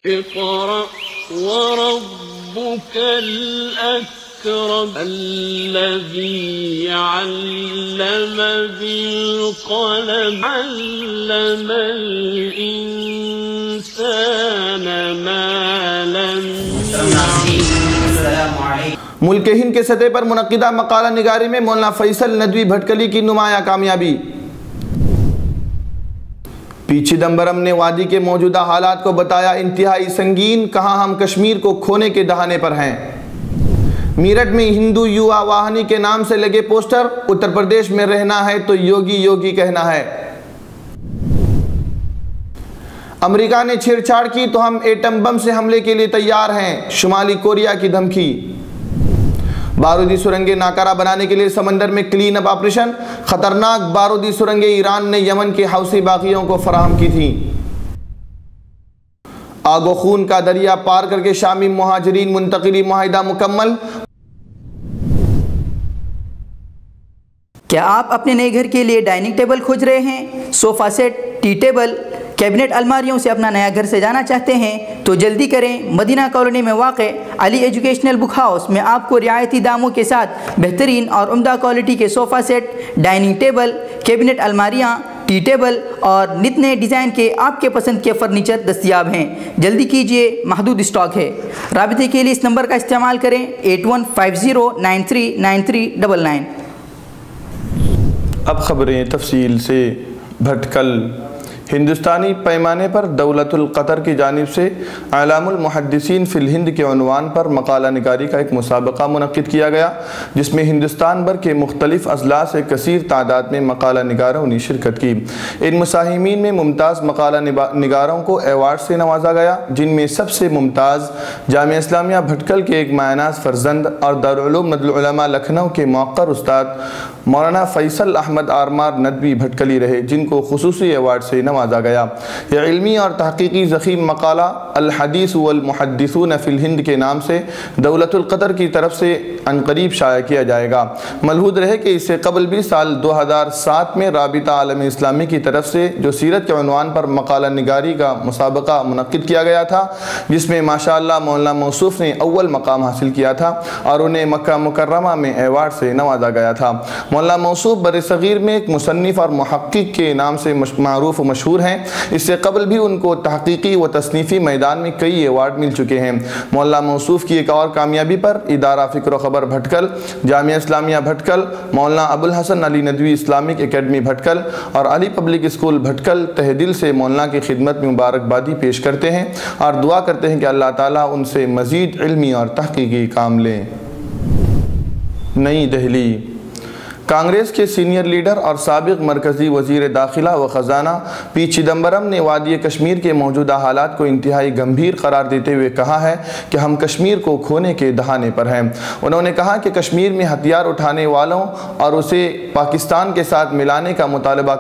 اقرأ وربك الأكرم الذي علم بالقلم علم الإنسان ما لم يعلم۔ ملک ہند کے سطح پر منعقدہ مقالہ نگاری میں مولانا فیصل ندوی بھٹکلی کی نمایاں کامیابی۔ پی چدمبرم نے وادی کے موجودہ حالات کو بتایا انتہائی سنگین، کہا ہم کشمیر کو کھونے کے دہانے پر ہیں۔ میرٹھ میں ہندو یووا واہنی کے نام سے لگے پوسٹر، اتر پردیش میں رہنا ہے تو یوگی یوگی کہنا ہے۔ امریکہ نے چھیڑ چھاڑ کی تو ہم ایٹم بم سے حملے کے لیے تیار ہیں، شمالی کوریا کی دھمکی۔ بارودی سرنگیں ناکارہ بنانے کے لیے سمندر میں کلین اپ آپریشن، خطرناک بارودی سرنگیں ایران نے یمن کے حوثی باغیوں کو فراہم کی تھیں۔ آگ و خون کا دریا پار کر کے شامی مہاجرین منتقلی معاہدہ مکمل۔ کیا آپ اپنے نئے گھر کے لیے ڈائننگ ٹیبل کھوج رہے ہیں؟ Sofa set, T table, cabinet الماریوں سے اپنا نیا گھر سجانا چاہتے ہیں تو جلدی کریں۔ مدینہ کالونی میں واقع علی ایجوکیشنل بک ہاؤس میں آپ کو رعایتی داموں کے ساتھ بہترین اور عمدہ کوالٹی کے sofa set, dining table, cabinet الماریاں، ٹی ٹیبل اور نت نئے ڈیزائن کے آپ کے پسند کے فرنیچر دستیاب ہیں۔ جلدی کیجئے، محدود اسٹاک ہے۔ رابطے کے لیے اس نمبر کا استعمال کریں 8150939399۔ اب خبریں تفصیل سے۔ بھٹکل ہندوستانی پیمانے پر دولت القطر کی جانب سے اعلام المحدثین فی الہند کے عنوان پر مقالہ نگاری کا ایک مسابقہ منعقد کیا گیا، جس میں ہندوستان بھر کے مختلف اضلاع سے کثیر تعداد میں مقالہ نگاروں نے شرکت کی۔ ان مساہمین میں ممتاز مقالہ نگاروں کو ایوارڈ سے نوازا گیا، جن میں سب سے ممتاز جامعہ اسلامیہ بھٹکل کے ایک مایہ فرزند اور دارالعلوم ندوالعلماء لکھنؤ کے موقر استاد مولانا فیصل احمد آرمار ندوی بھٹکلی رہے، جن کو خصوصی ایوارڈ سے نوازا گیا۔ یہ علمی اور تحقیقی ضخیم مقالہ الحدیث والمحدثون فی الہند کے نام سے دولت القطر کی طرف سے عنقریب شائع کیا جائے گا۔ ملحوظ رہے کہ اس سے قبل بھی سال 2007 میں رابطہ عالم اسلامی کی طرف سے جو سیرت کے عنوان پر مقالہ نگاری کا مسابقہ منعقد کیا گیا تھا، جس میں ماشاءاللہ مولانا موصوف نے اول مقام حاصل کیا تھا اور انہیں مکہ مکرمہ میں ایوارڈ سے نوازا گیا تھا۔ مولانا موصوف برصغیر میں ایک مصنف اور محقق کے نام سے معروف و مشہور ہیں۔ اس سے قبل بھی ان کو تحقیقی و تصنیفی میدان میں کئی ایوارڈ مل چکے ہیں۔ مولانا موصوف کی ایک اور کامیابی پر ادارہ فکر و خبر بھٹکل، جامعہ اسلامیہ بھٹکل، مولانا ابوالحسن علی ندوی اسلامک اکیڈمی بھٹکل اور علی پبلک اسکول بھٹکل تہ دل سے مولانا کی خدمت میں مبارکبادی پیش کرتے ہیں اور دعا کرتے ہیں کہ اللہ تعالیٰ ان سے مزید علمی اور تحقیقی کام لیں۔ نئی دہلی کانگریس کے سینئر لیڈر اور سابق مرکزی وزیر داخلہ و خزانہ پی چدمبرم نے وادی کشمیر کے موجودہ حالات کو انتہائی گمبھیر قرار دیتے ہوئے کہا ہے کہ ہم کشمیر کو کھونے کے دہانے پر ہیں۔ انہوں نے کہا کہ کشمیر میں ہتھیار اٹھانے والوں اور اسے پاکستان کے ساتھ ملانے کا مطالبہ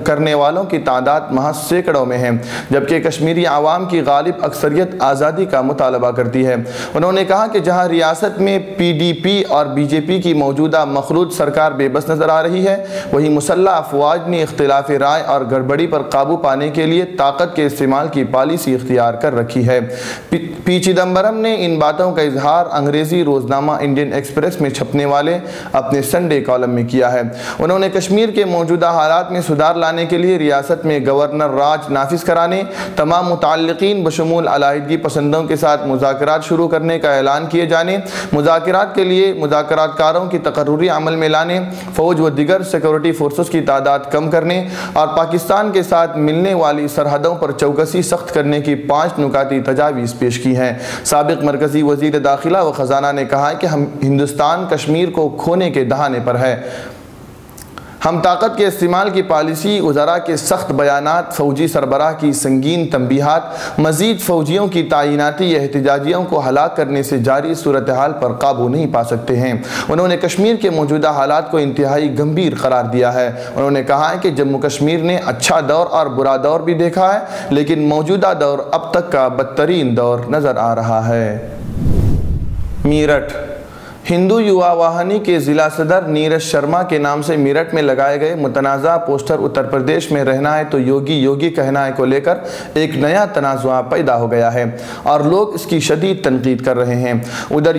کرنے والوں کی تعداد محض سینکڑوں میں ہے، جبکہ کشمیری عوام کی غالب اکثریت آزادی کا مطالبہ کرتی ہے۔ انہوں نے کہا کہ جہاں ریاست میں پی ڈی پی اور بی جے پی کی موجودہ مخلوط سرکار بے بس نظر آ رہی ہے، وہی مسلح افواج نے اختلاف رائے اور گڑبڑی پر قابو پانے کے لیے طاقت کے استعمال کی پالیسی اختیار کر رکھی ہے۔ پی چدمبرم نے ان باتوں کا اظہار انگریزی روزنامہ انڈین ایکسپریس میں چھپنے والے اپنے سنڈے کالم میں کیا ہے۔ انہوں نے کشمیر کے موجودہ حالات میں سدھار لانے کے لیے ریاست میں گورنر راج نافذ کرانے، تمام متعلقین بشمول علیحدگی پسندوں کے ساتھ مذاکرات شروع کرنے کا اعلان کیے جانے، مذاکرات کے لیے مذاکرات کاروں کی تقرری عمل میں لانے، فوج و دیگر سیکورٹی فورسز کی تعداد کم کرنے اور پاکستان کے ساتھ ملنے والی سرحدوں پر چوکسی سخت کرنے کی 5 نکاتی تجاویز پیش کی ہیں۔ سابق مرکزی وزیر داخلہ و خزانہ نے کہا کہ ہندوستان کشمیر کو کھونے کے دہانے پر ہے۔ ہم طاقت کے استعمال کی پالیسی، وزراء کے سخت بیانات، فوجی سربراہ کی سنگین تنبیہات، مزید فوجیوں کی تعیناتی یا احتجاجیوں کو ہلاک کرنے سے جاری صورتحال پر قابو نہیں پا سکتے ہیں۔ انہوں نے کشمیر کے موجودہ حالات کو انتہائی گمبھیر قرار دیا ہے۔ انہوں نے کہا ہے کہ جموں کشمیر نے اچھا دور اور برا دور بھی دیکھا ہے، لیکن موجودہ دور اب تک کا بدترین دور نظر آ رہا ہے۔ میرٹھ ہندو یووا واہنی کے ضلع صدر نیرج شرما کے نام سے میرٹھ میں لگائے گئے متنازع پوسٹر اتر پردیش میں رہنا ہے تو یوگی یوگی کہنا ہے کو لے کر ایک نیا تنازع پیدا ہو گیا ہے اور لوگ اس کی شدید تنقید کر رہے ہیں۔ ادھر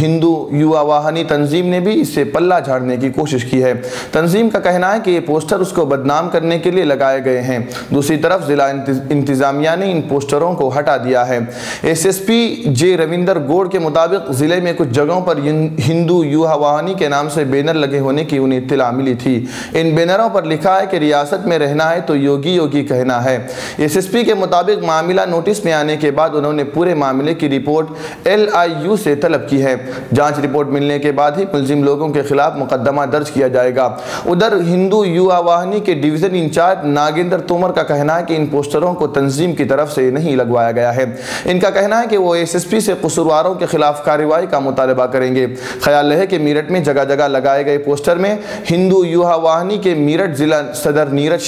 ہندو یووا واہنی تنظیم نے بھی اس سے پلہ جھاڑنے کی کوشش کی ہے۔ تنظیم کا کہنا ہے کہ یہ پوسٹر اس کو بدنام کرنے کے لیے لگائے گئے ہیں۔ دوسری طرف ضلع انتظامیہ نے ان پوسٹروں کو ہٹا دیا ہے۔ ایس ایس پی جے رویندر گوڑ کے مطابق ضلع میں کچھ جگہوں پر ہندو یووا واہنی کے نام سے بینر لگے ہونے کی انہیں اطلاع ملی تھی۔ ان بینروں پر لکھا ہے کہ ریاست میں رہنا ہے تو یوگی یوگی کہنا ہے۔ ایس ایس پی کے مطابق معاملہ نوٹس میں آنے کے بعد انہوں نے پورے معاملے کی رپورٹ LIU سے طلب کی ہے۔ جانچ رپورٹ ملنے کے بعد ہی ملزم لوگوں کے خلاف مقدمہ درج کیا جائے گا۔ ادھر ہندو یووا واہنی کے ڈویژن انچارج ناگیندر تومر کا کہنا ہے کہ ان پوسٹروں کو تنظیم کی طرف سے نہیں لگوایا گیا ہے۔ ان کا کہنا ہے کہ وہ ایس ایس پی سے قصورواروں کے خلاف کارروائی کا مطالبہ کریں گے۔ خیال ہے کہ میرٹھ میں جگہ جگہ لگائے گئے پوسٹر میں ہندو یووا واہنی کے میرٹھ ضلع صدر نیرج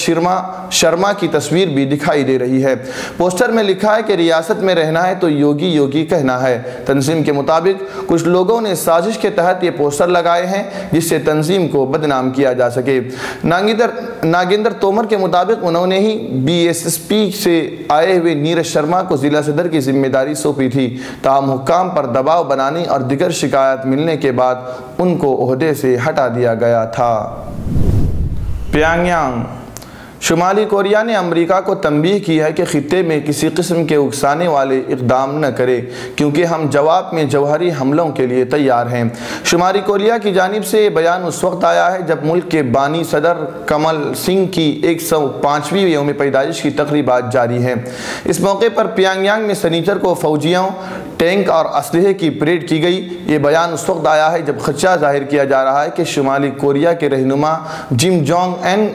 شرما کی تصویر بھی دکھائی دے رہی ہے۔ پوسٹر میں لکھا ہے کہ ریاست میں رہنا ہے تو یوگی یوگی کہنا ہے۔ تنظیم کے مطابق کچھ لوگوں نے سازش کے تحت یہ پوسٹر لگائے ہیں جس سے تنظیم کو بدنام کیا جا سکے۔ ناگیندر تومر کے مطابق انہوں نے ہی BSSP سے آئے ہوئے نیرج شرما کو ضلع صدر کی ذمہ داری سونپی تھی، تاہم حکام پر دباؤ بنانے اور دیگر شکایات ملنے کے بعد ان کو عہدے سے ہٹا دیا گیا تھا۔ پیانگ یانگ شمالی کوریا نے امریکہ کو تنبیہ کی ہے کہ خطے میں کسی قسم کے اکسانے والے اقدام نہ کرے کیونکہ ہم جواب میں جوہری حملوں کے لیے تیار ہیں۔ شمالی کوریا کی جانب سے یہ بیان اس وقت آیا ہے جب ملک کے بانی صدر کمل سنگھ کی 105ویں یوم پیدائش کی تقریبات جاری ہیں۔ اس موقع پر پیانگ یانگ میں سنیچر کو فوجیوں، ٹینک اور اسلحے کی پریڈ کی گئی۔ یہ بیان اس وقت آیا ہے جب خدشہ ظاہر کیا جا رہا ہے کہ شمالی کوریا کے رہنما کم جونگ ان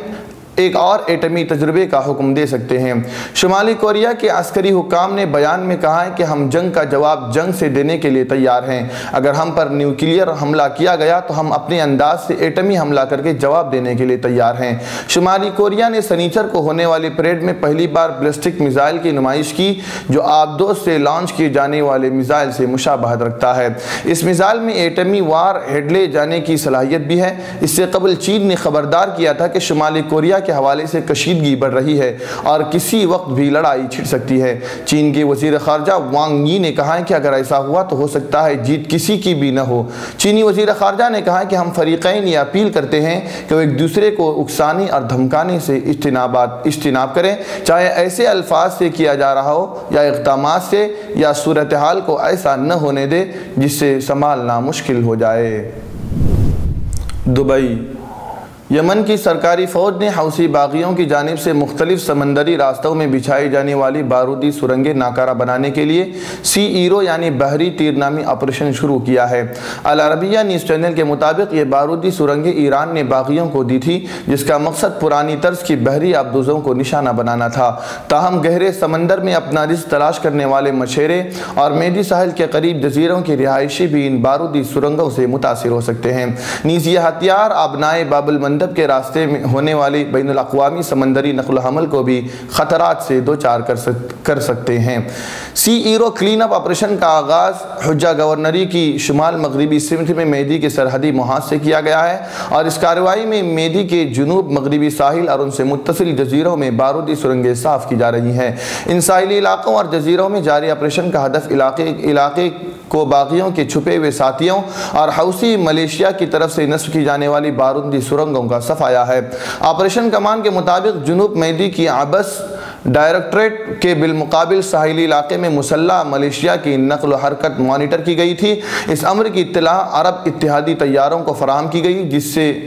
ایک اور ایٹمی تجربے کا حکم دے سکتے ہیں۔ شمالی کوریا کے عسکری حکام نے بیان میں کہا ہے کہ ہم جنگ کا جواب جنگ سے دینے کے لیے تیار ہیں۔ اگر ہم پر نیوکلیئر حملہ کیا گیا تو ہم اپنے انداز سے ایٹمی حملہ کر کے جواب دینے کے لیے تیار ہیں۔ شمالی کوریا نے سنیچر کو ہونے والی پریڈ میں پہلی بار بیلسٹک میزائل کی نمائش کی جو آبدوز سے لانچ کیے جانے والے میزائل سے مشابہت رکھتا ہے۔ اس میزائل میں ایٹمی وار ہیڈ لے جانے کی صلاحیت بھی ہے۔ اس سے قبل چین نے خبردار کیا تھا کہ شمالی کوریا کے حوالے سے کشیدگی بڑھ رہی ہے اور کسی وقت بھی لڑائی چھڑ سکتی ہے۔ چین کے وزیر خارجہ وانگ یی نے کہا ہے کہ اگر ایسا ہوا تو ہو سکتا ہے جیت کسی کی بھی نہ ہو۔ چینی وزیر خارجہ نے کہا ہے کہ ہم فریقین یہ اپیل کرتے ہیں کہ وہ ایک دوسرے کو اکسانے اور دھمکانے سے اجتناب کریں، چاہے ایسے الفاظ سے کیا جا رہا ہو یا اقدامات سے، یا صورتحال کو ایسا نہ ہونے دے جس سے سنبھالنا مشکل ہو جائے۔ دبئی یمن کی سرکاری فوج نے حوثی باغیوں کی جانب سے مختلف سمندری راستوں میں بچھائی جانے والی بارودی سرنگیں ناکارہ بنانے کے لیے سی ایرو یعنی بحری تیر نامی آپریشن شروع کیا ہے۔ العربیہ نیوز چینل کے مطابق یہ بارودی سرنگیں ایران نے باغیوں کو دی تھی جس کا مقصد پرانی طرز کی بحری آبدوزوں کو نشانہ بنانا تھا۔ تاہم گہرے سمندر میں اپنا رزق تلاش کرنے والے مچھیرے اور میدی ساحل کے قریب جزیروں کی رہائشی بھی ان بارودی سرنگوں سے متاثر ہو سکتے ہیں۔ نیز یہ ہتھیار آبنائے باب المندب کے راستے میں ہونے والی بین الاقوامی سمندری نقل و حمل کو بھی خطرات سے دوچار کر سکتے ہیں۔ سی ایرو کلین اپ آپریشن کا آغاز حجہ گورنری کی شمال مغربی سمت میں میدی کے سرحدی محاذ سے کیا گیا ہے اور اس کارروائی میں میدی کے جنوب مغربی ساحل اور ان سے متصل جزیروں میں بارودی سرنگیں صاف کی جا رہی ہیں۔ ان ساحلی علاقوں اور جزیروں میں جاری آپریشن کا ہدف علاقے کو باغیوں کے چھپے ہوئے ساتھیوں اور حوثی ملیشیا کی طرف سے نصب کی جانے والی بارودی سرنگوں کا صفایا ہے۔ آپریشن کمان کے مطابق جنوب میدی کی عبس ڈائریکٹریٹ کے بالمقابل ساحلی علاقے میں مسلح ملیشیا کی نقل و حرکت مانیٹر کی گئی تھی۔ اس امر کی اطلاع عرب اتحادی طیاروں کو فراہم کی گئی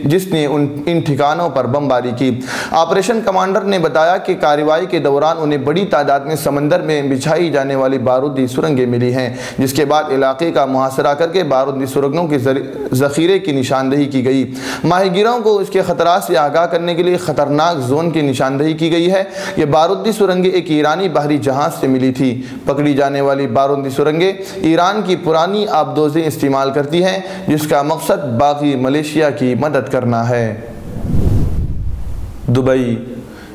جس نے ان ٹھکانوں پر بمباری کی۔ آپریشن کمانڈر نے بتایا کہ کارروائی کے دوران انہیں بڑی تعداد میں سمندر میں بچھائی جانے والی بارودی سرنگیں ملی ہیں، جس کے بعد علاقے کا محاصرہ کر کے بارودی سرنگوں کے ذخیرے کی نشاندہی کی گئی۔ ماہی گیروں کو اس کے خطرات سے آگاہ کرنے کے لیے خطرناک زون کی نشاندہی کی گئی ہے۔ یہ بارودی سرنگیں ایک ایرانی بحری جہاز سے ملی تھی۔ پکڑی جانے والی بارودی سرنگیں ایران کی پرانی آبدوزیں استعمال کرتی ہیں جس کا مقصد باغی ملیشیا کی مدد کرنا ہے۔ دبئی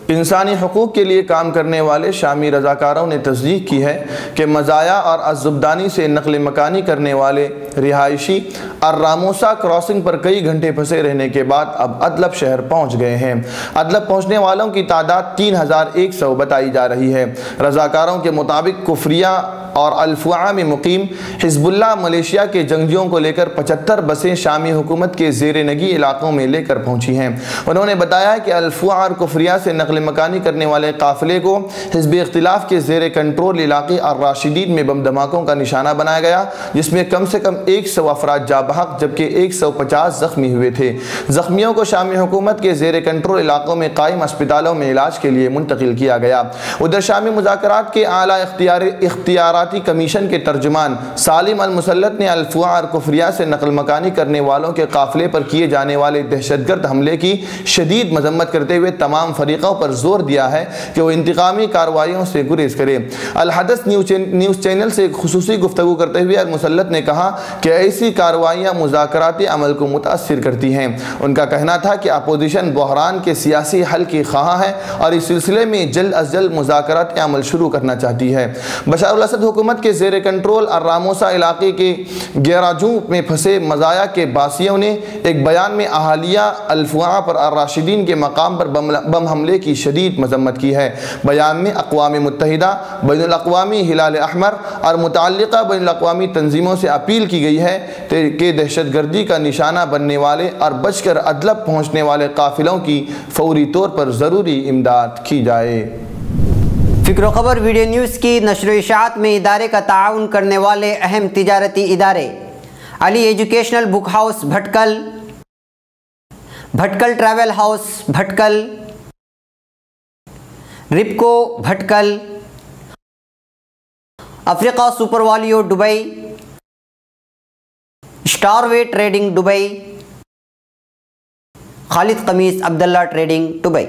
انسانی حقوق کے لیے کام کرنے والے شامی رضاکاروں نے تصدیق کی ہے کہ مزایا اور اززبدانی سے نقل مکانی کرنے والے رہائشی الراموسا کراسنگ پر کئی گھنٹے پھنسے رہنے کے بعد اب ادلب شہر پہنچ گئے ہیں۔ ادلب پہنچنے والوں کی تعداد 3100 بتائی جا رہی ہے۔ رضاکاروں کے مطابق کفریہ اور الفوعہ میں مقیم حزب اللہ ملیشیا کے جنگجوؤں کو لے کر 75 بسیں شامی حکومت کے زیر نگی علاقوں میں لے کر پہنچی ہیں۔ انہوں نے بتایا کہ الفوعہ اور کفریہ سے نقل مکانی کرنے والے قافلے کو حزب اختلاف کے زیر کنٹرول علاقے الراشدین میں بم دھماکوں کا نشانہ بنایا گیا، جس میں کم سے کم 100 افراد جاں بحق جبکہ 150 زخمی ہوئے تھے۔ زخمیوں کو شامی حکومت کے زیر کنٹرول علاقوں میں قائم اسپتالوں میں علاج کے لیے منتقل کیا گیا۔ ادھر شامی مذاکرات کے اعلیٰ اختیاراتی کمیشن کے ترجمان سالم المسلط نے الفوعہ اور کفریہ سے نقل مکانی کرنے والوں کے قافلے پر کیے جانے والے دہشت گرد حملے کی شدید مذمت کرتے ہوئے تمام فریقوں پر زور دیا ہے کہ وہ انتقامی کارروائیوں سے گریز کرے۔ الحدث نیوز چینل سے خصوصی گفتگو کرتے ہوئے المسلط نے کہا کہ ایسی کارروائیاں مذاکراتی عمل کو متاثر کرتی ہیں۔ ان کا کہنا تھا کہ اپوزیشن بحران کے سیاسی حل کی خواہاں ہے اور اس سلسلے میں جلد از جلد مذاکراتی عمل شروع کرنا چاہتی ہے۔ بشار الاسد حکومت کے زیر کنٹرول الراموسا علاقے کے گیراجوں میں پھنسے مزایا کے باسیوں نے ایک بیان میں اہالیہ الفوعہ پر الراشدین کے مقام پر بم حملے کی شدید مذمت کی ہے۔ بیان میں اقوام متحدہ، بین الاقوامی ہلال احمر اور متعلقہ بین الاقوامی تنظیموں سے اپیل کی گئی ہے کہ دہشت گردی کا نشانہ بننے والے اور بچ کر ادلب پہنچنے والے قافلوں کی فوری طور پر ضروری امداد کی جائے۔ فکر و خبر ویڈیو نیوز کی نشر و اشاعت میں ادارے کا تعاون کرنے والے اہم تجارتی ادارے: علی educational book house بھٹکل، بھٹکل travel house بھٹکل، رپکو بھٹکل، افریقہ سپر والیو دبئی، اسٹار وے ٹریڈنگ دبئی، خالد قمیص عبداللہ ٹریڈنگ دبئی۔